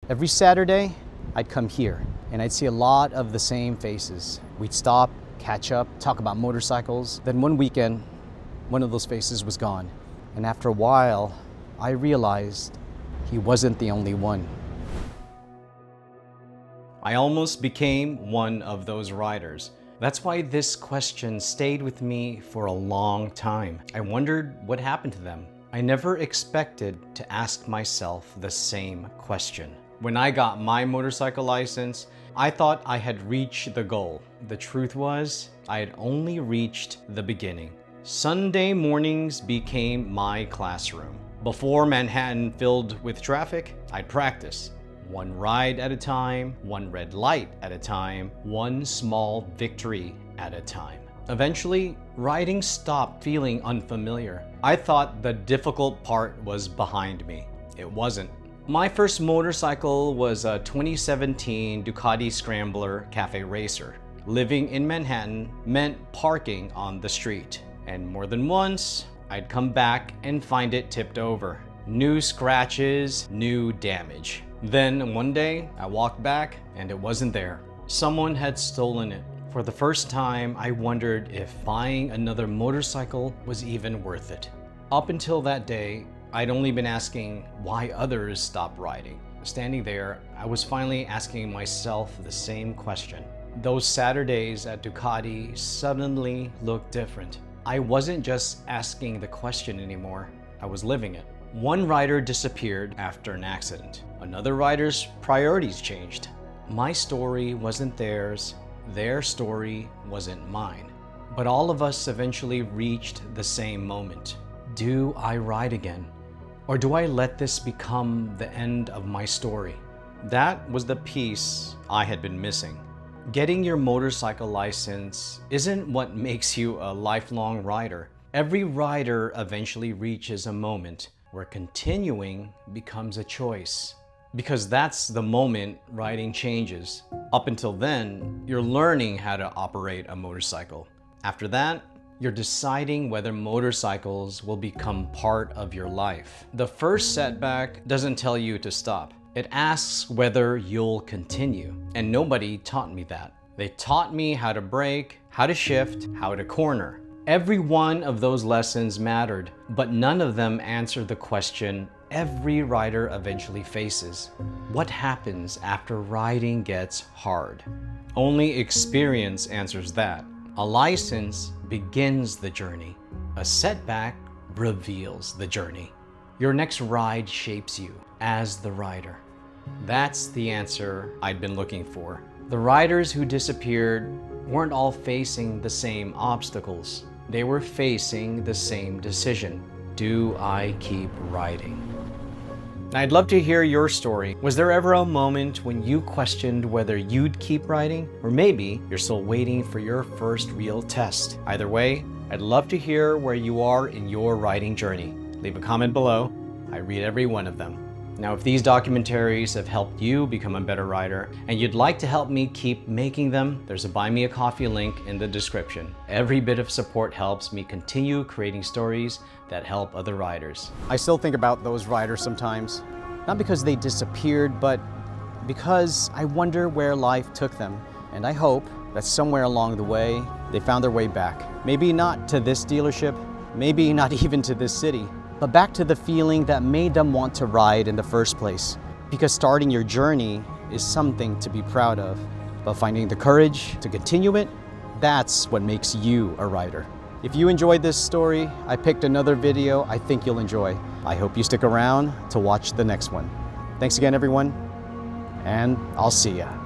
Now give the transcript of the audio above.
Every Saturday, I'd come here and I'd see a lot of the same faces. We'd stop, catch up, talk about motorcycles. Then one weekend, one of those faces was gone. And after a while, I realized he wasn't the only one. I almost became one of those riders. That's why this question stayed with me for a long time. I wondered what happened to them. I never expected to ask myself the same question. When I got my motorcycle license, I thought I had reached the goal. The truth was, I had only reached the beginning. Sunday mornings became my classroom. Before Manhattan filled with traffic, I'd practice. One ride at a time, one red light at a time, one small victory at a time. Eventually, riding stopped feeling unfamiliar. I thought the difficult part was behind me. It wasn't. My first motorcycle was a 2017 Ducati Scrambler Cafe Racer. Living in Manhattan meant parking on the street. And more than once, I'd come back and find it tipped over. New scratches, new damage. Then one day, I walked back and it wasn't there. Someone had stolen it. For the first time, I wondered if buying another motorcycle was even worth it. Up until that day, I'd only been asking why others stopped riding. Standing there, I was finally asking myself the same question. Those Saturdays at Ducati suddenly looked different. I wasn't just asking the question anymore, I was living it. One rider disappeared after an accident. Another rider's priorities changed. My story wasn't theirs, their story wasn't mine. But all of us eventually reached the same moment. Do I ride again? Or do I let this become the end of my story? That was the piece I had been missing. Getting your motorcycle license isn't what makes you a lifelong rider. Every rider eventually reaches a moment where continuing becomes a choice. Because that's the moment riding changes. Up until then, you're learning how to operate a motorcycle. After that, you're deciding whether motorcycles will become part of your life. The first setback doesn't tell you to stop. It asks whether you'll continue. And nobody taught me that. They taught me how to brake, how to shift, how to corner. Every one of those lessons mattered, but none of them answered the question every rider eventually faces. What happens after riding gets hard? Only experience answers that. A license begins the journey. A setback reveals the journey. Your next ride shapes you as the rider. That's the answer I'd been looking for. The riders who disappeared weren't all facing the same obstacles. They were facing the same decision. Do I keep riding? I'd love to hear your story. Was there ever a moment when you questioned whether you'd keep riding? Or maybe you're still waiting for your first real test. Either way, I'd love to hear where you are in your riding journey. Leave a comment below. I read every one of them. Now, if these documentaries have helped you become a better rider and you'd like to help me keep making them, there's a Buy Me a Coffee link in the description. Every bit of support helps me continue creating stories that help other riders. I still think about those riders sometimes, not because they disappeared, but because I wonder where life took them. And I hope that somewhere along the way, they found their way back. Maybe not to this dealership, maybe not even to this city, but back to the feeling that made them want to ride in the first place. Because starting your journey is something to be proud of, but finding the courage to continue it, that's what makes you a rider. If you enjoyed this story, I picked another video I think you'll enjoy. I hope you stick around to watch the next one. Thanks again, everyone, and I'll see ya.